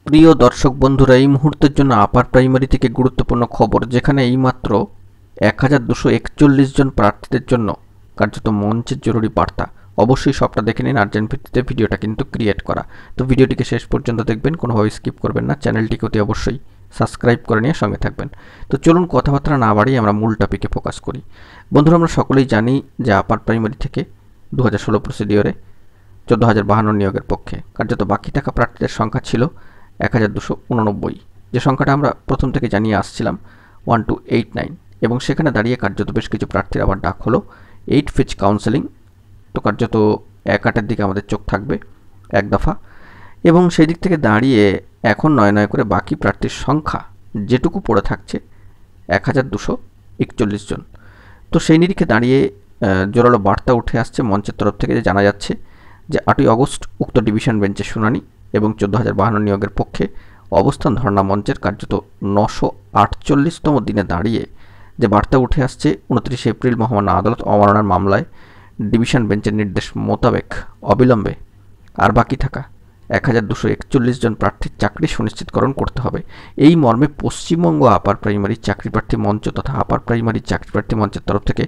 প্রিয় দর্শক বন্ধুরা, এই মুহূর্তের জন্য আপার প্রাইমারি থেকে গুরুত্বপূর্ণ খবর, যেখানে এইমাত্র 1241 জন প্রার্থীদের জন্য কার্যত মঞ্চের জরুরি বার্তা। অবশ্যই সবটা দেখে নিন, আর্জেন্ট ভিত্তিতে ভিডিওটা কিন্তু ক্রিয়েট করা। তো ভিডিওটিকে শেষ পর্যন্ত দেখবেন, কোনোভাবে স্কিপ করবেন না। চ্যানেলটিকে অতি অবশ্যই সাবস্ক্রাইব করে নিয়ে সঙ্গে থাকবেন। তো চলুন কথাবার্তা না বাড়িয়ে আমরা মূল টপিকে ফোকাস করি। বন্ধুরা, আমরা সকলেই জানি যে আপার প্রাইমারি থেকে 2016 প্রসিডিওরে 14,052 নিয়োগের পক্ষে কার্যত বাকি থাকা প্রার্থীদের সংখ্যা ছিল 1289, যে সংখ্যাটা আমরা প্রথম থেকে জানিয়ে আসছিলাম 1289, এবং সেখানে দাঁড়িয়ে কার্যত বেশ কিছু প্রার্থীর আবার ডাক হলো 8 ফেজ কাউন্সেলিং। তো কার্যত 1-8-এর দিকে আমাদের চোখ থাকবে এক দফা, এবং সেই দিক থেকে দাঁড়িয়ে এখন নয় করে বাকি প্রার্থীর সংখ্যা যেটুকু পড়ে থাকছে 1241 জন। তো সেই নিরিখে দাঁড়িয়ে জোরালো বার্তা উঠে আসছে মঞ্চের তরফ থেকে, যে জানা যাচ্ছে যে 8ই অগস্ট উক্ত ডিভিশন বেঞ্চের শুনানি এবং 14,052 নিয়োগের পক্ষে অবস্থান ধর্ণা মঞ্চের কার্যত 948তম দিনে দাঁড়িয়ে যে বার্তা উঠে আসছে, 29 এপ্রিল মহামান্য আদালত অবমাননার মামলায় ডিভিশন বেঞ্চের নির্দেশ মোতাবেক অবিলম্বে আর বাকি থাকা 1241 জন প্রার্থীর চাকরি সুনিশ্চিতকরণ করতে হবে। এই মর্মে পশ্চিমবঙ্গ আপার প্রাইমারি চাকরি প্রার্থী মঞ্চ তথা আপার প্রাইমারি চাকরি প্রার্থী মঞ্চের তরফ থেকে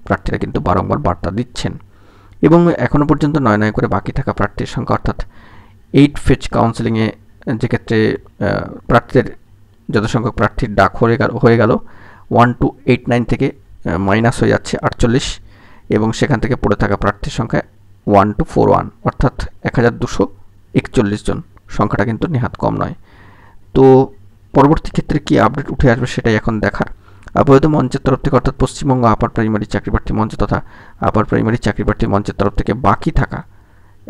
প্রার্থীরা কিন্তু বারংবার বার্তা দিচ্ছেন, এবং এখনও পর্যন্ত নয় করে বাকি থাকা প্রার্থীর সংখ্যা, অর্থাৎ 8 ফেজ কাউন্সেলিংয়ে যেক্ষেত্রে প্রার্থীদের যত সংখ্যক প্রার্থীর ডাক হয়ে গেল 1289 থেকে মাইনাস হয়ে যাচ্ছে 48, এবং সেখান থেকে পড়ে থাকা প্রার্থীর সংখ্যা 1241, অর্থাৎ 1241 জন। সংখ্যাটা কিন্তু নেহাত কম নয়। তো পরবর্তী ক্ষেত্রে কি আপডেট উঠে আসবে সেটাই এখন দেখার। আপাতত মঞ্চের তরফ থেকে, অর্থাৎ পশ্চিমবঙ্গ আপার প্রাইমারি চাকরি প্রার্থী মঞ্চ তথা আপার প্রাইমারি চাকরি প্রার্থী মঞ্চের তরফ থেকে বাকি থাকা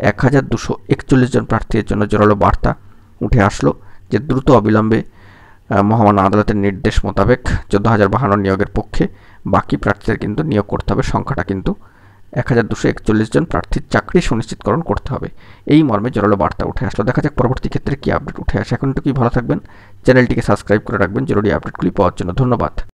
1241 জন প্রার্থীর জন্য জোরালো বার্তা উঠে আসলো, যে দ্রুত অবিলম্বে মহামান্য আদালতের নির্দেশ মোতাবেক 14,052 নিয়োগের পক্ষে বাকি প্রার্থীদের কিন্তু নিয়োগ করতে হবে। সংখ্যাটা কিন্তু 1241 জন প্রার্থীর চাকরি সুনিশ্চিতকরণ করতে হবে। এই মর্মে জোরালো বার্তা উঠে আসলো। দেখা যাক পরবর্তী ক্ষেত্রে কি আপডেট উঠে আসে। এখন একটু কি ভালো থাকবেন, চ্যানেলটিকে সাবস্ক্রাইব করে রাখবেন জরুরি আপডেটগুলি পাওয়ার জন্য। ধন্যবাদ।